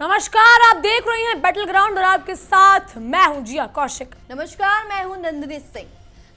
नमस्कार, आप देख रहे हैं बैटल ग्राउंड और आपके साथ मैं हूं जिया कौशिक। नमस्कार, मैं हूं नंदिनी सिंह।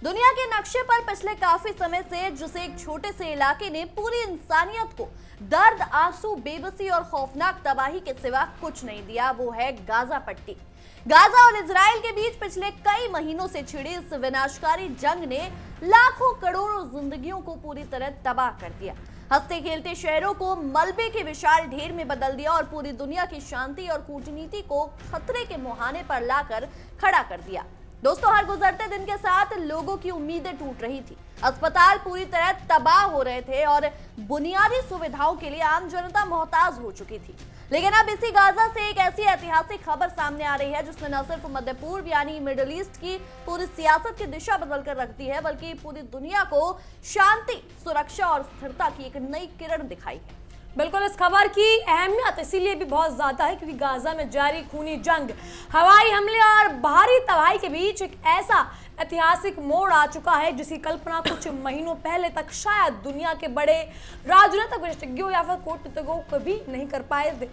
दुनिया के नक्शे पर पिछले काफी समय से जिस एक छोटे से इलाके ने पूरी इंसानियत को दर्द, आंसू, बेबसी और खौफनाक तबाही के सिवा कुछ नहीं दिया, वो है गाजा पट्टी। गाजा और इजराइल के बीच पिछले कई महीनों से छिड़ी इस विनाशकारी जंग ने लाखों करोड़ों जिंदगियों को पूरी तरह तबाह कर दिया। हंसते खेलते शहरों को मलबे के विशाल ढेर में बदल दिया और पूरी दुनिया की शांति और कूटनीति को खतरे के मुहाने पर लाकर खड़ा कर दिया। दोस्तों, हर गुजरते दिन के साथ लोगों की उम्मीदें टूट रही थी, अस्पताल पूरी तरह तबाह हो रहे थे और बुनियादी सुविधाओं के लिए आम जनता मोहताज हो चुकी थी। लेकिन अब इसी गाजा से एक ऐसी ऐतिहासिक खबर सामने आ रही है जिसने न सिर्फ मध्य पूर्व यानी मिडिल ईस्ट की पूरी सियासत की दिशा बदल कर रख दी है, बल्कि पूरी दुनिया को शांति, सुरक्षा और स्थिरता की एक नई किरण दिखाई है। बिल्कुल, इस खबर की अहमियत इसीलिए भी बहुत ज्यादा है क्योंकि गाजा में जारी खूनी जंग, हवाई हमले और भारी तबाही के बीच एक ऐसा ऐतिहासिक मोड़ आ चुका है जिसकी कल्पना कुछ महीनों पहले तक शायद दुनिया के बड़े राजनीतिक विशेषज्ञों या फिर कूटनीतिज्ञों कभी नहीं कर पाए थे।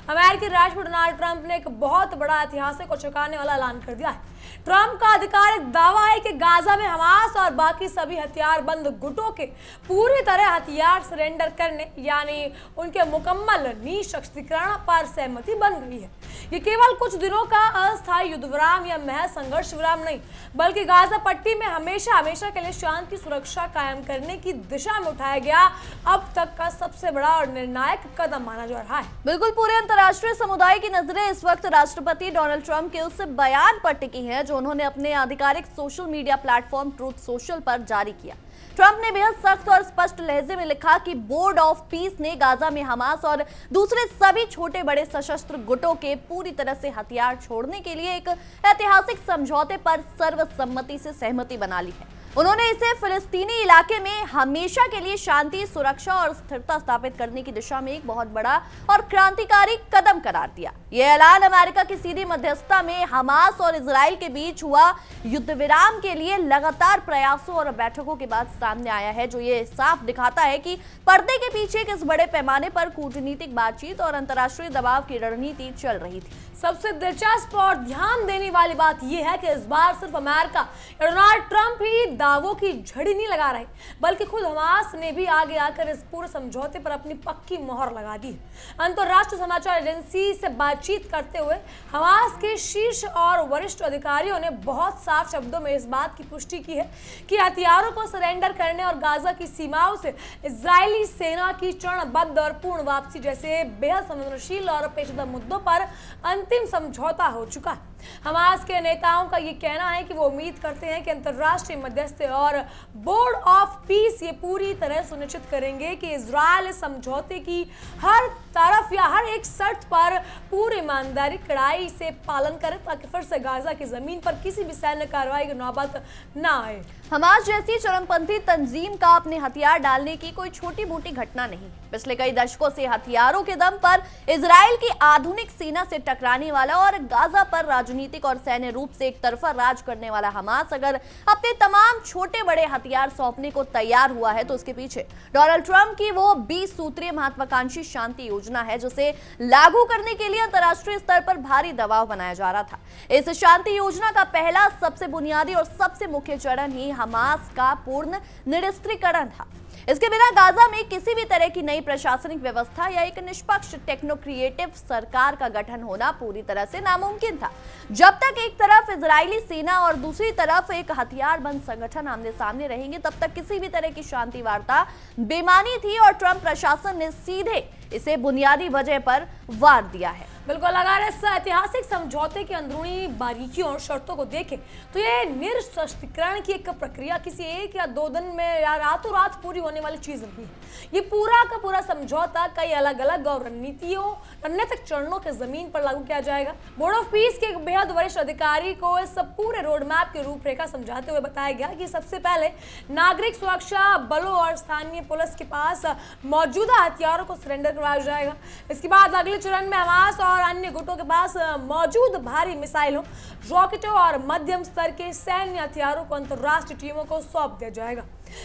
अमेरिकी राष्ट्रपति डोनाल्ड ट्रंप ने एक बहुत बड़ा ऐतिहासिक और चौंकाने वाला ऐलान कर दिया है। ट्रंप का आधिकारिक दावा है कि गाजा में हमास और बाकी सभी हथियारबंद गुटों के पूरी तरह हथियार सरेंडर करने यानी उनके मुकम्मल निशस्त्रीकरण पर सहमति बन गई है। ये केवल कुछ दिनों का अस्थायी युद्ध विराम या महज संघर्ष विराम नहीं, बल्कि गाजा पट्टी में हमेशा के लिए शांति सुरक्षा कायम करने की दिशा में उठाया गया अब तक का सबसे बड़ा और निर्णायक कदम माना जा रहा है। बिल्कुल, पूरे अंतर्राष्ट्रीय समुदाय की नजरें इस वक्त राष्ट्रपति डोनाल्ड ट्रंप के उस बयान पर टिकी हैं जो उन्होंने अपने आधिकारिक social media platform truth social पर जारी किया। ट्रंप ने बेहद सख्त और स्पष्ट लहजे में लिखा कि बोर्ड ऑफ पीस ने गाजा में हमास और दूसरे सभी छोटे बड़े सशस्त्र गुटों के पूरी तरह से हथियार छोड़ने के लिए एक ऐतिहासिक समझौते पर सर्वसम्मति से सहमति बना ली है। उन्होंने इसे फिलिस्तीनी इलाके में हमेशा के लिए शांति, सुरक्षा और स्थिरता स्थापित करने की दिशा में एक बहुत बड़ा और क्रांतिकारी कदम करार दिया। यह ऐलान अमेरिका की सीधी मध्यस्थता में हमास और इजराइल के बीच हुआ युद्ध विराम के लिए लगातार प्रयासों और बैठकों के बाद सामने आया है, जो ये साफ दिखाता है कि पर्दे के पीछे किस बड़े पैमाने पर कूटनीतिक बातचीत और अंतर्राष्ट्रीय दबाव की रणनीति चल रही थी। सबसे दिलचस्प और ध्यान देने वाली बात यह है कि इस बार सिर्फ अमेरिका या डोनाल्ड ट्रंप ही दावों की झड़ी नहीं लगा रहे, बल्कि खुद हमास ने भी आगे आकर इस पूरे समझौते पर अपनी पक्की मोहर लगा दी है। अंतर्राष्ट्रीय समाचार एजेंसी से बातचीत करते हुए हमास के शीर्ष और वरिष्ठ अधिकारियों ने बहुत साफ शब्दों में इस बात की पुष्टि की है कि हथियारों को सरेंडर करने और गाजा की सीमाओं से इजरायली सेना की चरणबद्ध और पूर्ण वापसी जैसे बेहद संवेदनशील और पेचीदा मुद्दों पर अंतिम समझौता हो चुका है। हमास के नेताओं का ये कहना है कि वो उम्मीद करते हैं कि अंतर्राष्ट्रीय मध्यस्थ और बोर्ड ऑफ पीस ये पूरी तरह सुनिश्चित करेंगे कि इजरायल इस समझौते की हर तरफ या हर एक शर्त पर पूरी ईमानदारी कड़ाई से पालन करे ताकि फिर से गाजा की जमीन पर किसी भी सैन्य कार्रवाई की नौबत ना आए। हमास जैसी चरमपंथी तंजीम का अपने हथियार डालने की कोई छोटी मोटी घटना नहीं। पिछले कई दशकों से हथियारों के दम पर इजराइल की आधुनिक सेना से टकराने वाला और गाजा पर राजनीतिक और सैन्य रूप से एक तरफा राज करने वाला हमास अगर अपने तमाम छोटे बड़े हथियार सौंपने को तैयार हुआ है तो उसके पीछे डोनाल्ड ट्रंप की वो 20 सूत्रीय महत्वाकांक्षी शांति योजना है जिसे लागू करने के लिए अंतर्राष्ट्रीय स्तर पर भारी दबाव बनाया जा रहा था। इस शांति योजना का पहला, सबसे बुनियादी और सबसे मुख्य चरण ही हमास का पूर्ण निरस्त्रीकरण था। इसके बिना गाजा में किसी भी तरह की नई प्रशासनिक व्यवस्था या एक निष्पक्ष टेक्नोक्रिएटिव सरकार का गठन होना पूरी तरह से नामुमकिन था। जब तक एक तरफ इजरायली सेना और दूसरी तरफ एक हथियारबंद संगठन आमने सामने रहेंगे, तब तक किसी भी तरह की शांति वार्ता बेमानी थी और ट्रंप प्रशासन ने सीधे इसे बुनियादी वजह पर वार दिया है। बिल्कुल, अगर इस ऐतिहासिक समझौते की अंदरूनी बारीकियों और शर्तों को देखें तो ये निरस्त्रीकरण की एक प्रक्रिया किसी एक या दो दिन में या रातों रात पूरी होने वाली चीज नहीं है। ये पूरा का पूरा समझौता कई अलग अलग और रणनीतिक चरणों के जमीन पर लागू किया जाएगा। बोर्ड ऑफ पीस के एक बेहद वरिष्ठ अधिकारी को इस पूरे रोड मैप की रूपरेखा समझाते हुए बताया गया कि सबसे पहले नागरिक सुरक्षा बलों और स्थानीय पुलिस के पास मौजूदा हथियारों को सरेंडर करवाया जाएगा। इसके बाद अगले चरण में हमास और अन्य गुटों के पास मौजूद भारी मिसाइलों, रॉकेटों और मध्यम स्तर के सैन्य हथियारों को अंतर्राष्ट्रीय टीमों को सौंप दिया जाएगा।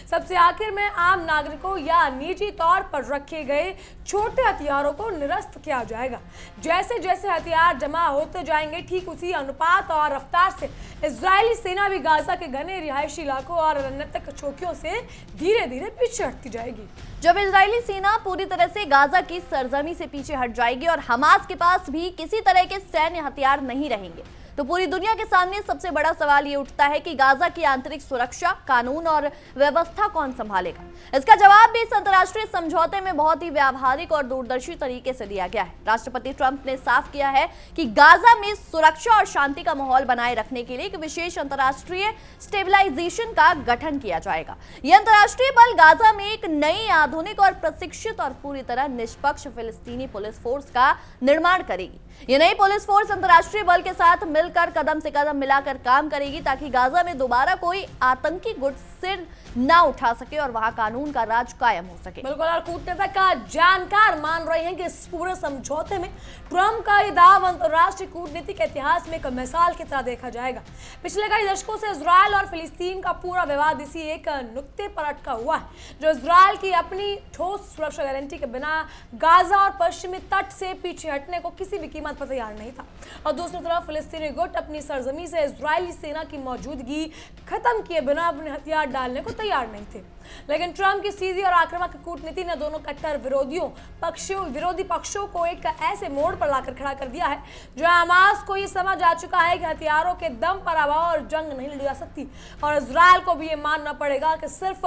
सबसे आखिर में आम नागरिकों या निजी तौर पर रखे गए छोटे हथियारों को निरस्त किया जाएगा। जैसे जैसे हथियार जमा होते जाएंगे, ठीक उसी अनुपात और रफ्तार से इजरायली सेना भी गाजा के घने रिहायशी इलाकों और रणनीतिक चौकियों से धीरे धीरे पीछे हटती जाएगी। जब इजरायली सेना पूरी तरह से गाजा की सरजमी से पीछे हट जाएगी और हमास के पास भी किसी तरह के सैन्य हथियार नहीं रहेंगे, तो पूरी दुनिया के सामने सबसे बड़ा सवाल ये उठता है कि गाजा की आंतरिक सुरक्षा, कानून और व्यवस्था कौन संभालेगा। इसका जवाब भी इस अंतर्राष्ट्रीय समझौते में बहुत ही व्यावहारिक और दूरदर्शी तरीके से दिया गया है। राष्ट्रपति ट्रंप ने साफ किया है कि गाजा में सुरक्षा और शांति का माहौल बनाए रखने के लिए एक विशेष अंतर्राष्ट्रीय स्टेबलाइजेशन का गठन किया जाएगा। यह अंतर्राष्ट्रीय बल गाजा में एक नई, आधुनिक और प्रशिक्षित और पूरी तरह निष्पक्ष फिलिस्तीनी पुलिस फोर्स का निर्माण करेगी। ये नई पुलिस फोर्स अंतर्राष्ट्रीय बल के साथ मिलकर कदम से कदम मिलाकर काम करेगी, ताकि गाजा में दोबारा कोई आतंकी गुट सिर ना उठा सके और वहां कानून का राज कायम हो सके। बिल्कुल, और कूटनीतिक का जानकार मान रहे हैं कि इस पूरे समझौते में ट्रंप का ये दाव अंतर्राष्ट्रीय कूटनीति के इतिहास में एक मिसाल की तरह देखा जाएगा। पिछले कई दशकों से इजरायल और फिलिस्तीन का पूरा विवाद इसी एक नुक्ते पर अटका हुआ है, जो इजरायल की अपनी ठोस सुरक्षा गारंटी के बिना गाजा और पश्चिमी तट से पीछे हटने को किसी भी कीमत पर तैयार नहीं था, और दूसरी तरफ फिलिस्तीनी गुट अपनी सरजमी से इजरायली सेना की मौजूदगी खत्म किए बिना अपने हथियार डालने को तैयार नहीं थे। लेकिन ट्रंप की सीधी और आक्रामक कूटनीति ने दोनों कट्टर विरोधी पक्षों को एक ऐसे मोड़ पर लाकर खड़ा कर दिया है, जो हमास को ये समझ आ चुका है कि हथियारों के दम पर हवा और जंग नहीं लड़ी जा सकती, और इजरायल को भी ये मानना पड़ेगा कि सिर्फ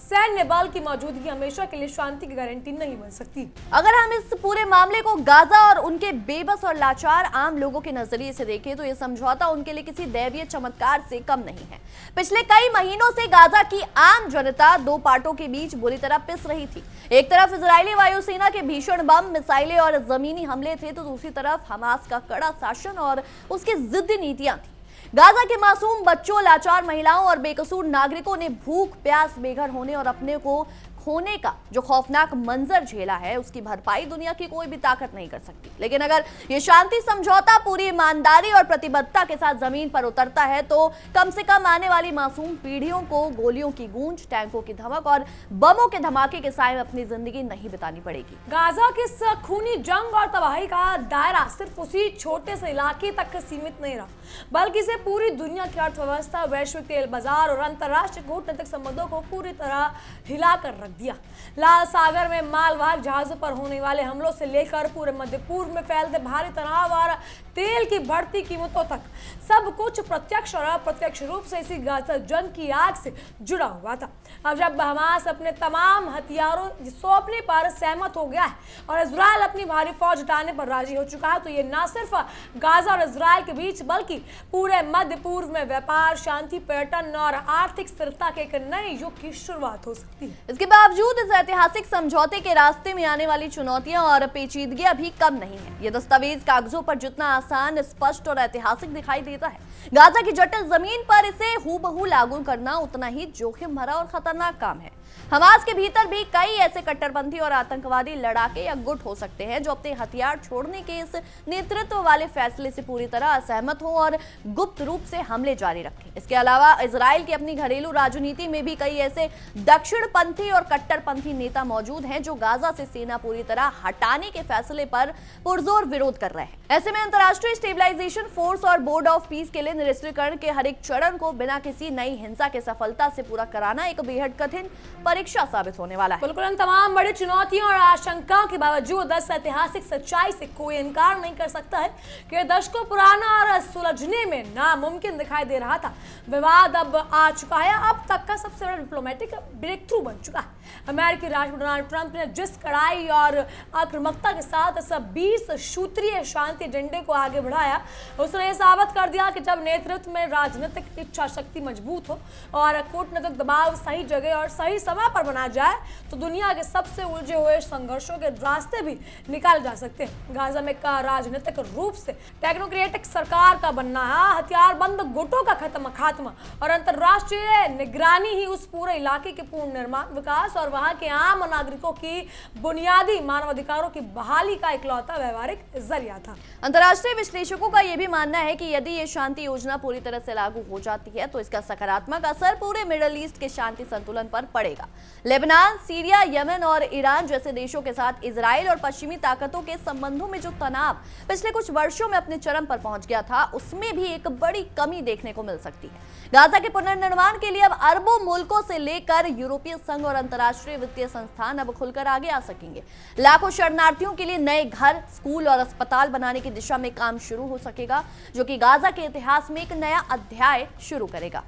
सैन्य बल की मौजूदगी हमेशा के लिए शांति की गारंटी नहीं बन सकती। अगर हम इस पूरे मामले को गाजा और उनके बेबस और लाचार आम लोगों के नजरिए से देखें, तो यह समझौता उनके लिए किसी दैवीय चमत्कार से कम नहीं है। पिछले कई महीनों से गाजा की आम जनता दो पार्टों के बीच बुरी तरह पिस रही थी। एक तरफ इजरायली वायुसेना के भीषण बम, मिसाइलें और जमीनी हमले थे, तो दूसरी तरफ हमास का कड़ा शासन और उसकी जिद्दी नीतियां थी। गाजा के मासूम बच्चों, लाचार महिलाओं और बेकसूर नागरिकों ने भूख, प्यास, बेघर होने और अपने को खोने का जो खौफनाक मंजर झेला है, उसकी भरपाई दुनिया की कोई भी ताकत नहीं कर सकती। लेकिन अगर ये शांति समझौता पूरी ईमानदारी और प्रतिबद्धता के साथ जमीन पर उतरता है, तो कम से कम आने वाली मासूम पीढ़ियों को गोलियों की गूंज, टैंकों की धमक और बमों के धमाके के साए में अपनी जिंदगी नहीं बितानी पड़ेगी। गाजा की इस खूनी जंग और तबाही का दायरा सिर्फ उसी छोटे से इलाके तक सीमित नहीं रहा, बल्कि इसे पूरी दुनिया की अर्थव्यवस्था, वैश्विक तेल बाजार और अंतर्राष्ट्रीय कूटनीतिक संबंधों को पूरी तरह हिलाकर रख दिया। लाल सागर में मालवाहक जहाजों पर होने वाले हमलों से लेकर पूरे मध्य पूर्व में फैलते भारी तनाव और तेल की बढ़ती कीमतों तक सब कुछ प्रत्यक्ष और अप्रत्यक्ष रूप से इसी गाजा जंग की आग से जुड़ा हुआ था। अब जब हमास अपने तमाम हथियारों सौंपने पर सहमत हो गया है और इजरायल अपनी भारी फौज हटाने पर राजी हो चुका है, तो ये न सिर्फ गाजा और इजरायल के बीच बल्कि पूरे मध्य पूर्व में व्यापार, शांति, पर्यटन और आर्थिक स्थिरता के एक नए युग की शुरुआत हो सकती है। इसके बावजूद इस ऐतिहासिक समझौते के रास्ते में आने वाली चुनौतियां और पेचीदगियां भी कम नहीं है। ये दस्तावेज कागजों पर जितना आसान, स्पष्ट और ऐतिहासिक दिखाई देता है, गाजा की जटिल जमीन पर इसे हूबहू लागू करना उतना ही जोखिम भरा और खतरनाक काम है। हमास के भीतर भी कई ऐसे कट्टरपंथी और आतंकवादी लड़ाके या गुट हो सकते हैं, जो अपने हथियार छोड़ने के इस नेतृत्व वाले फैसले से पूरी तरह असहमत हो और गुप्त रूप से हमले जारी रखें। इसके अलावा इजराइल की अपनी घरेलू राजनीति में भी कई ऐसे दक्षिणपंथी और कट्टरपंथी नेता मौजूद हैं, जो गाजा से सेना पूरी तरह हटाने के फैसले पर पुरजोर विरोध कर रहे हैं। ऐसे में अंतर्राष्ट्रीय स्टेबलाइजेशन फोर्स और बोर्ड ऑफ पीस के लिए निरस्त्रीकरण के हर एक चरण को बिना किसी नई हिंसा के सफलता से पूरा कराना एक बेहद कठिन परीक्षा साबित होने वाला है। बिल्कुल, इन तमाम बड़ी चुनौतियों और आशंकाओं के बावजूद इस ऐतिहासिक सच्चाई से कोई इनकार नहीं कर सकता है कि दशकों पुराना और सुलझने में नामुमकिन दिखाई दे रहा था विवाद अब आ चुका है, अब तक का सबसे बड़ा डिप्लोमेटिक ब्रेक थ्रू बन चुका है। अमेरिकी राष्ट्रपति डोनाल्ड ट्रंप ने जिस कड़ाई और आक्रामकता के साथ इस 20 सूत्रीय शांति एजेंडे को आगे बढ़ाया, उसने यह साबित कर दिया कि जब नेतृत्व में राजनीतिक इच्छा शक्ति मजबूत हो और कूटनीतिक दबाव सही जगह और सही समय पर बना जाए, तो दुनिया के सबसे उलझे हुए संघर्षों के रास्ते भी निकाले जा सकते हैं। गाजा में का राजनीतिक रूप से टेक्नोक्रेटिक सरकार का बनना, हथियारबंद गुटों का खात्मा और अंतर्राष्ट्रीय निगरानी ही उस पूरे इलाके के पूर्ण निर्माण, विकास विकास और वहां के आम नागरिकों की बुनियादी मानवाधिकारों की बहाली का इकलौता व्यवहारिक जरिया था। अंतर्राष्ट्रीय विश्लेषकों का यह भी मानना है कि यदि ये शांति योजना पूरी तरह से लागू हो जाती है तो इसका सकारात्मक असर पूरे मिडिल ईस्ट के शांति संतुलन पर पड़ेगा। लेबनान, सीरिया, यमन और ईरान जैसे देशों के साथ इजराइल और पश्चिमी ताकतों के संबंधों में जो तनाव पिछले कुछ वर्षों में अपने चरम पर पहुंच गया था, उसमें भी एक बड़ी कमी देखने को मिल सकती है। गाजा के पुनर्निर्माण के लिए अब अरबों मुल्कों से लेकर यूरोपीय संघ और अंतर्राष्ट्रीय वित्तीय संस्थान अब खुलकर आगे आ सकेंगे। लाखों शरणार्थियों के लिए नए घर, स्कूल और अस्पताल बनाने की दिशा में काम शुरू हो सकेगा, जो कि गाजा के इतिहास में एक नया अध्याय शुरू करेगा।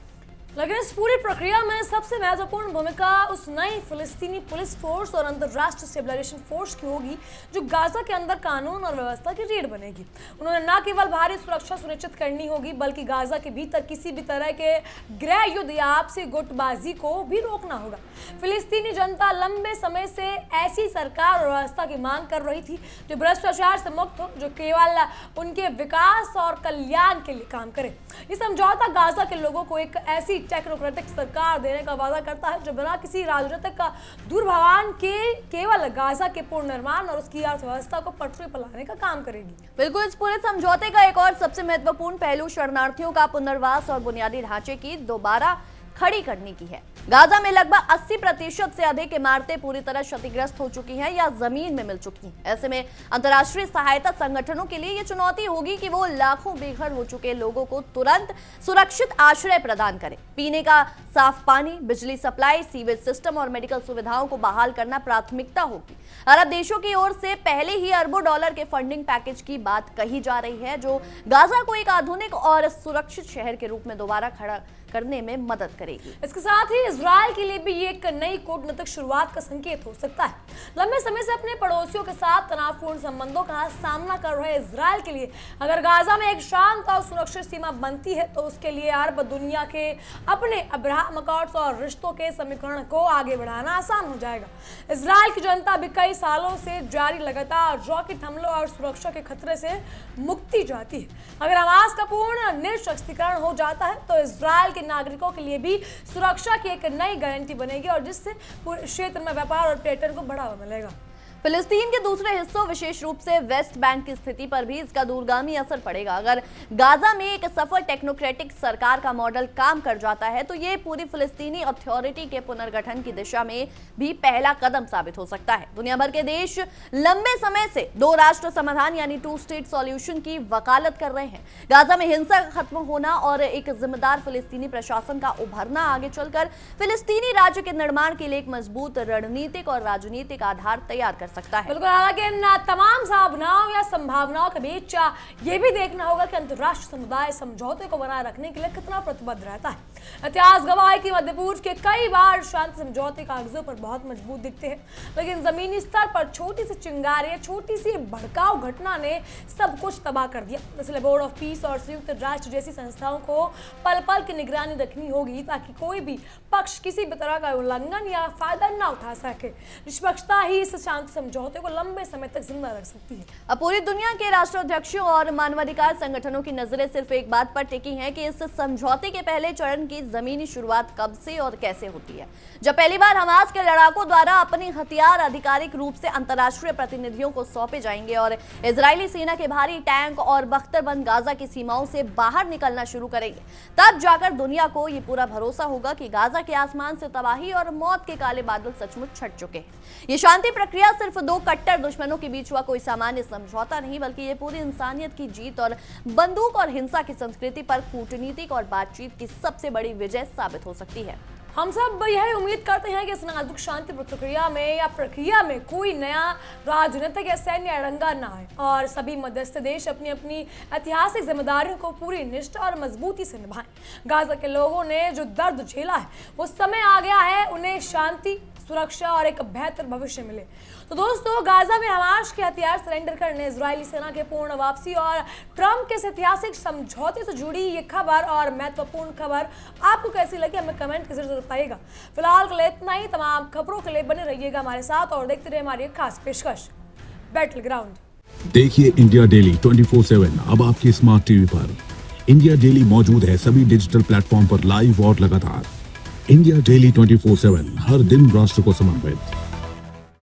लेकिन इस पूरी प्रक्रिया में सबसे महत्वपूर्ण भूमिका उस नई फिलिस्तीनी पुलिस फोर्स और अंतर्राष्ट्रीय स्टेबलाइजेशन फोर्स की होगी जो गाजा के अंदर कानून और व्यवस्था की रीढ़ बनेगी। उन्होंने न केवल भारी सुरक्षा सुनिश्चित करनी होगी बल्कि गाजा के भीतर किसी भी तरह के गृह युद्ध या आपसी गुटबाजी को भी रोकना होगा। फिलिस्तीनी जनता लंबे समय से ऐसी सरकार और व्यवस्था की मांग कर रही थी जो भ्रष्टाचार से मुक्त हो, जो केवल उनके विकास और कल्याण के लिए काम करे। ये समझौता गाजा के लोगों को एक ऐसी टेक्नोक्रेटिक सरकार देने का वादा करता है जो बिना किसी राजनीतिक का दुर्भावन के केवल गाजा के पुनर्निर्माण और उसकी अर्थव्यवस्था को पटरी पर लाने का काम करेगी। बिल्कुल, इस पूरे समझौते का एक और सबसे महत्वपूर्ण पहलू शरणार्थियों का पुनर्वास और बुनियादी ढांचे की दोबारा खड़ी करने की है। गाजा में लगभग 80% से अधिक इमारतें पूरी तरह क्षतिग्रस्त हो चुकी हैं या जमीन में मिल चुकी हैं। ऐसे में अंतर्राष्ट्रीय सहायता संगठनों के लिए यह चुनौती होगी कि वो लाखों बेघर हो चुके लोगों को तुरंत सुरक्षित आश्रय प्रदान करें। पीने का साफ पानी, बिजली सप्लाई, सीवेज सिस्टम और मेडिकल सुविधाओं को बहाल करना प्राथमिकता होगी। अरब देशों की ओर से पहले ही अरबों डॉलर के फंडिंग पैकेज की बात कही जा रही है जो गाजा को एक आधुनिक और सुरक्षित शहर के रूप में दोबारा खड़ा करने में मदद करेगी। इसके साथ ही इजराइल के लिए भी ये एक नई कूटनीतिक शुरुआत का संकेत हो सकता है। लंबे समय से अपने पड़ोसियों के साथ तनावपूर्ण संबंधों का सामना कर रहे इजराइल के लिए अगर गाजा में एक शांत और सुरक्षित सीमा बनती है तो उसके लिए अरब दुनिया के अपने अब्राहम अकॉर्ड्स और रिश्तों के समीकरण को आगे बढ़ाना आसान हो जाएगा। इजराइल की जनता भी कई सालों से जारी लगातार रॉकेट हमलों और सुरक्षा के खतरे से मुक्ति चाहती है। अगर हमास का पूर्ण निःशस्त्रीकरण हो जाता है तो इजराइल नागरिकों के लिए भी सुरक्षा की एक नई गारंटी बनेगी और जिससे पूरे क्षेत्र में व्यापार और पर्यटन को बढ़ावा मिलेगा। फिलिस्तीन के दूसरे हिस्सों विशेष रूप से वेस्ट बैंक की स्थिति पर भी इसका दूरगामी असर पड़ेगा। अगर गाजा में एक सफल टेक्नोक्रेटिक सरकार का मॉडल काम कर जाता है तो ये पूरी फिलिस्तीनी अथॉरिटी के पुनर्गठन की दिशा में भी पहला कदम साबित हो सकता है। दुनिया भर के देश लंबे समय से दो राष्ट्र समाधान यानी 2 स्टेट सॉल्यूशन की वकालत कर रहे हैं। गाजा में हिंसा का खत्म होना और एक जिम्मेदार फिलिस्तीनी प्रशासन का उभरना आगे चलकर फिलिस्तीनी राज्य के निर्माण के लिए एक मजबूत रणनीतिक और राजनीतिक आधार तैयार कर सकता है। बिल्कुल, हालांकि इन तमाम संभावनाओं या संभावनाओं के बीच ये भी देखना होगा कि अंतर्राष्ट्रीय समुदाय समझौते को बनाए रखने के लिए कितना प्रतिबद्ध रहता है। इतिहास गवाह है कि मध्य पूर्व के कई बार शांति समझौते कागजों पर बहुत मजबूत दिखते हैं, लेकिन जमीनी स्तर पर छोटी सी चिंगारी, छोटी सी भड़काऊ घटना ने सब कुछ तबाह कर दिया। इसलिए बोर्ड ऑफ पीस और संयुक्त राष्ट्र जैसी संस्थाओं को पल पल की निगरानी रखनी होगी ताकि कोई भी पक्ष किसी भी तरह का उल्लंघन या फायदा न उठा सके। निष्पक्षता ही इस शांति समझौते को लंबे समय तक जिंदा रख सकती है। अब पूरी दुनिया के राष्ट्राध्यक्षों और मानवाधिकार संगठनों की नजरें सिर्फ एक बात पर टिकी हैं कि इस समझौते के पहले चरण की जमीनी शुरुआत कब से और कैसे होती है। जब पहली बार हमास के लड़ाकों द्वारा अपने हथियार आधिकारिक रूप से अंतर्राष्ट्रीय प्रतिनिधियों को सौंपे जाएंगे और इजरायली सेना के भारी टैंक और बख्तरबंद गाजा की सीमाओं से बाहर निकलना शुरू करेंगे, तब जाकर दुनिया को ये पूरा भरोसा होगा कि गाजा के आसमान से तबाही और मौत के काले बादल सचमुच छट चुके हैं। ये शांति प्रक्रिया सिर्फ दो कट्टर दुश्मनों के बीच हुआ कोई सामान्य समझौता नहीं, बल्कि ये पूरी इंसानियत की जीत और बंदूक और हिंसा की संस्कृति पर कूटनीतिक और बातचीत की सबसे बड़ी विजय साबित हो सकती है। हम सब यह उम्मीद करते हैं कि इस नाजुक शांति प्रक्रिया में कोई नया राजनीतिक या सैन्य अड़ंगा न आए और सभी मध्यस्थ देश अपनी अपनी ऐतिहासिक जिम्मेदारियों को पूरी निष्ठा और मजबूती से निभाएं। गाजा के लोगों ने जो दर्द झेला है वो समय आ गया है उन्हें शांति, सुरक्षा और एक बेहतर भविष्य मिले। तो दोस्तों, गाजा में हमास के हथियार सरेंडर करने, इजरायली सेना के पूर्ण वापसी और ट्रंप के ऐतिहासिक समझौते से जुड़ी ये खबर और महत्वपूर्ण खबर आपको कैसी लगी हमें कमेंट के जरिए बताइएगा। फिलहाल के लिए इतना ही। तमाम खबरों के लिए बने रहिएगा हमारे साथ और देखते रहिए हमारी खास पेशकश बैटल ग्राउंड। देखिए इंडिया डेली 24/7 अब आपके स्मार्ट टीवी पर। इंडिया डेली मौजूद है सभी डिजिटल प्लेटफॉर्म पर लाइव और लगातार। इंडिया डेली 24/7, हर दिन राष्ट्र को समर्पित।